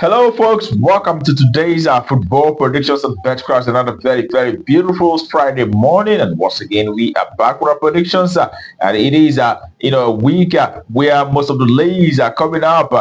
Hello, folks. Welcome to today's football predictions and betcraft. Another very beautiful Friday morning, and once again we are back with our predictions. And it is a week where most of the leagues are coming up.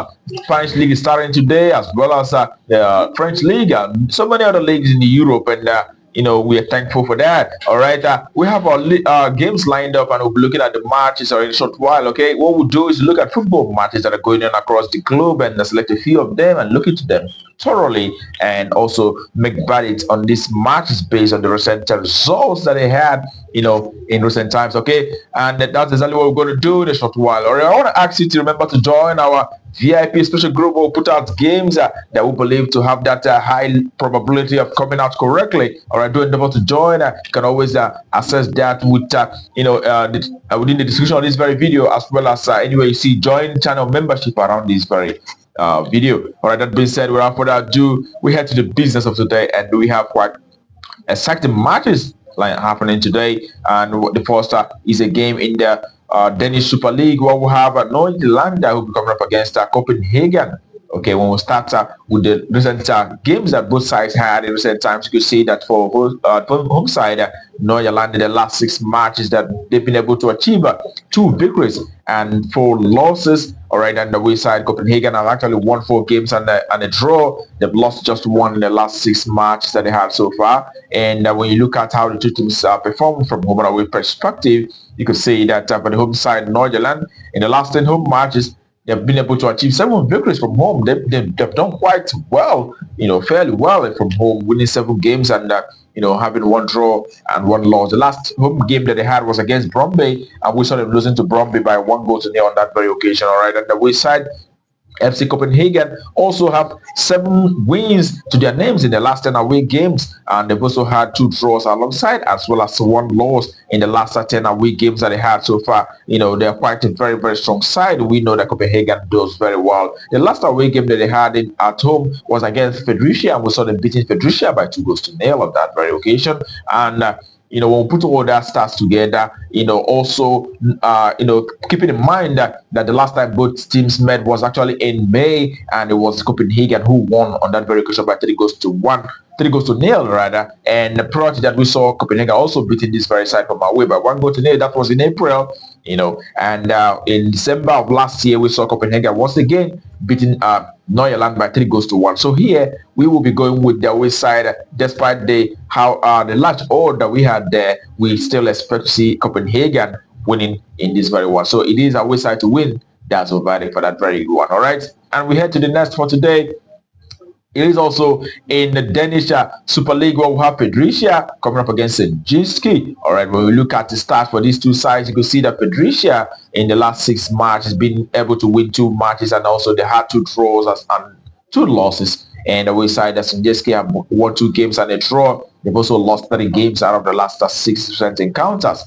French league is starting today, as well as the French league. So many other leagues in Europe, and we are thankful for that. All right, we have our games lined up, and we'll be looking at the matches in a short while. Okay, what we'll do is look at football matches that are going on across the globe and select a few of them and look into them thoroughly, and also make verdicts on these matches based on the recent results that they had, in recent times. Okay, and that's exactly what we're going to do in a short while. All right, I want to ask you to remember to join our VIP special group. Will put out games that we believe to have that high probability of coming out correctly. All right, do endeavor to join. You can always access that with within the description of this very video, as well as anywhere you see join channel membership around this very video. All right, that being said, without further ado, we head to the business of today, and we have quite exciting matches like happening today. And the first is a game in the Danish Super League where we have Nordsjælland who will be coming up against Copenhagen. Okay, when we start with the recent games that both sides had in recent times, you could see that for home side, Nordsjælland in the last 6 matches that they've been able to achieve 2 victories and 4 losses. All right, and the away side, Copenhagen have actually won 4 games and a draw. They've lost just 1 in the last 6 matches that they had so far. And when you look at how the two teams perform from home and away perspective, you could see that for the home side, Nordsjælland, in the last 10 home matches, they've been able to achieve 7 victories from home. They've done quite well, fairly well from home, winning 7 games and having 1 draw and 1 loss. The last home game that they had was against Bremen, and we saw them losing to Bremen by 1-0 on that very occasion. All right, and the way side, FC Copenhagen also have 7 wins to their names in the last 10 away games, and they've also had 2 draws alongside, as well as 1 loss in the last 10 away games that they had so far. They're quite a very strong side. We know that Copenhagen does very well. The last away game that they had at home was against Fredericia, and we saw them beating Fredericia by 2-0 on that very occasion. And when we put all that stats together, also, keeping in mind that the last time both teams met was actually in May, and it was Copenhagen who won on that very occasion by 3-0 rather. And prior to that, we saw Copenhagen also beating this very side from away by 1-0. That was in April, and in December of last year, we saw Copenhagen once again beating Nordsjælland by 3-1. So here we will be going with the away side, despite the large odd that we had there. We still expect to see Copenhagen winning in this very one. So it is away side to win. That's our verdict for that very good one. All right, and we head to the next for today. It is also in the Danish Super League where we have Fredericia coming up against Sønderjyske. All right, when we look at the stats for these two sides, you can see that Fredericia in the last 6 matches has been able to win 2 matches, and also they had 2 draws and 2 losses. And the way side that Sønderjyske have won 2 games and a draw. They've also lost 30 games out of the last 6 encounters.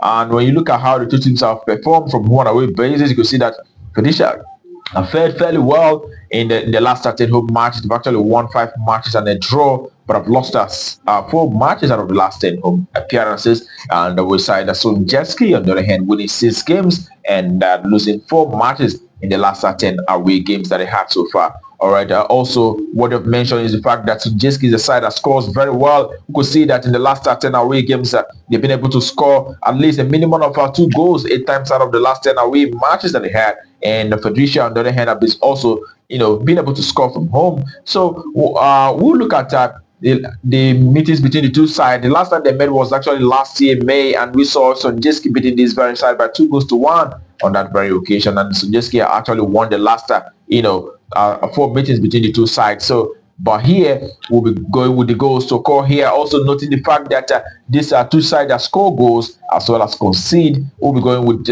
And when you look at how the two teams have performed from home and away basis, you can see that Fredericia have fared fairly well in the last 13 home matches. They've actually won 5 matches and a draw, but have lost 4 matches out of the last 10 home appearances. And the way side, Sønderjyske, on the other hand, winning 6 games and losing 4 matches in the last 10 away games that they had so far. All right. Also, what I've mentioned is the fact that Sønderjyske is a side that scores very well. You could see that in the last 10 away games, they've been able to score at least a minimum of 2 goals 8 times out of the last 10 away matches that they had. And Fredericia, on the other hand, have also, been able to score from home. So we'll look at the meetings between the two sides. The last time they met was actually last year, May, and we saw Sønderjyske beating this very side by 2-1 on that very occasion. And Sønderjyske actually won the last, 4 meetings between the two sides. So, but here we'll be going with the goals to occur here. Also noting the fact that these are two sides that score goals as well as concede. We'll be going with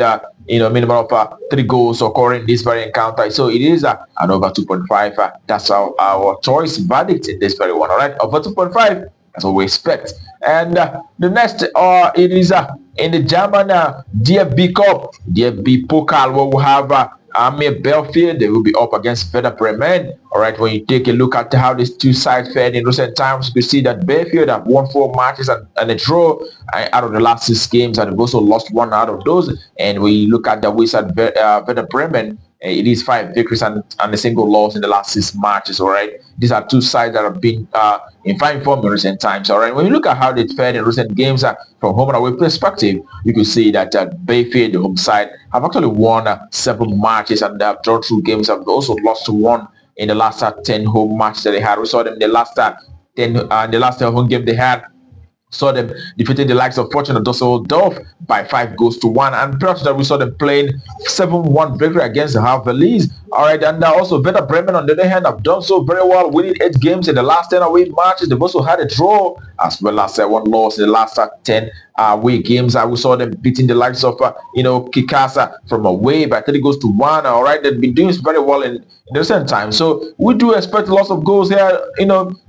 minimum of 3 goals occurring in this very encounter. So it is an over 2.5. That's our choice verdict in this very one. All right, over 2.5. That's what we expect. And the next it is in the German DFB Cup, DFB Pokal, where we have Bielefeld. They will be up against Werder Bremen. All right, when you take a look at how these two sides fared in recent times, you see that Bielefeld have won 4 matches and a draw out of the last 6 games, and they've also lost 1 out of those. And when you look at the Wizard Werder Bremen, It is 5 victories and a single loss in the last 6 matches. All right, these are two sides that have been in fine form in recent times. All right, when you look at how they fared in recent games from home and away perspective, you can see that Bielefeld, the home side, have actually won 7 matches and they have drawn 2 games. Have also lost to 1 in the last 10 home matches that they had. We saw them in the last 10 home game they had. Saw them defeating the likes of Fortuna Düsseldorf by 5 goals to 1. And prior to that, we saw them playing 7-1 victory against the Havelis. All right, and also Werder Bremen, on the other hand, have done so very well, winning 8 games in the last 10 away matches. They've also had a draw as well as 1 loss in the last 10 away games. We saw them beating the likes of Kikasa from away by 30 goals to 1. All right, they've been doing very well in the recent time. So we do expect lots of goals here.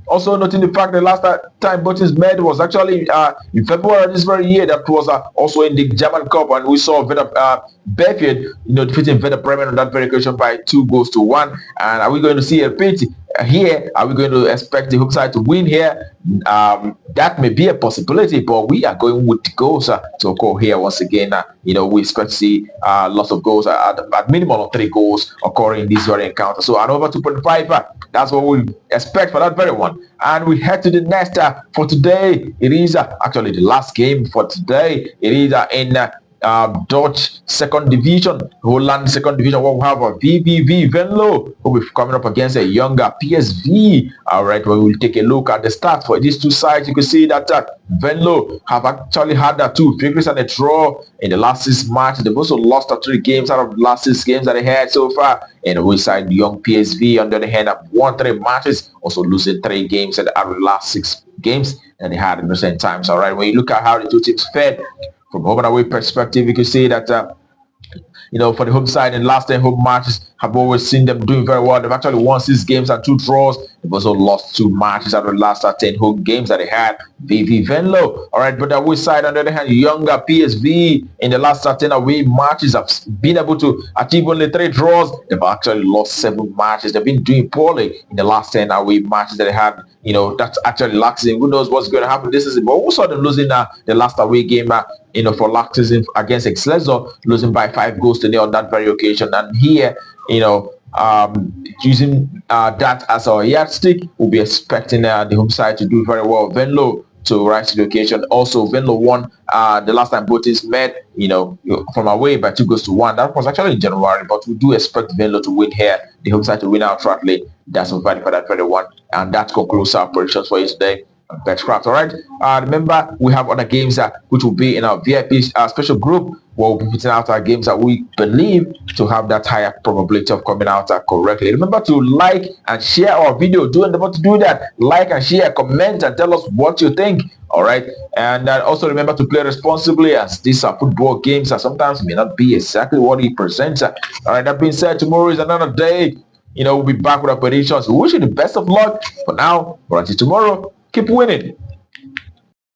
Also noting the fact that last time Buttons met was actually in February of this very year. That was also in the German Cup, and we saw Bielefeld, defeating Werder Bremen on that very occasion by 2 goals to 1. And are we going to see a repeat here? Are we going to expect the home side to win here? That may be a possibility, but we are going with the goals to occur here once again. We expect to see lots of goals at minimum of 3 goals occurring in this very encounter. So an over 2.5, that's what we expect for that very one. And we head to the next for today. It is actually the last game for today. It is in Dutch second division, Holland second division. What we have a VVV Venlo who will be coming up against a younger PSV. All right, we will take a look at the stats for these two sides. You can see that Venlo have actually had 2 victories and a draw in the last 6 matches. They've also lost 3 games out of the last 6 games that they had so far. And the side, Jong PSV, on the other hand, have won 3 matches, also losing 3 games out of the last 6 games that they had in recent times. All right, when you look at how the two teams fared from home and away perspective, you can see that for the home side in the last 10 home matches, have always seen them doing very well. They've actually won 6 games and 2 draws. They've also lost 2 matches out of the last 10 home games that they had. VV Venlo. All right, but the away side, on the other hand, younger PSV in the last 10 away matches have been able to achieve only 3 draws. They've actually lost 7 matches. They've been doing poorly in the last 10 away matches that they had. That's actually laxing. Who knows what's going to happen this season? But we saw them losing the last away game, for last season against Excelsior, losing by 5 goals to 0 on that very occasion. And here, using that as our yardstick, we'll be expecting the home side to do very well. Venlo to rise to the occasion. Also, Venlo won the last time both teams met, from away by 2 goals to 1. That was actually in January, but we do expect Venlo to win here. The home side to win outrightly. That's provided for that very one. And that concludes our predictions for you today. Betcraft. All right. Remember, we have other games which will be in our VIP special group where we'll be putting out our games that we believe to have that higher probability of coming out correctly. Remember to like and share our video. Do endeavor to do that. Like and share, comment, and tell us what you think. All right. And also remember to play responsibly, as these are football games that sometimes may not be exactly what he presents. All right. That being said, tomorrow is another day. We'll be back with our predictions. We wish you the best of luck. For now, or until tomorrow, keep winning.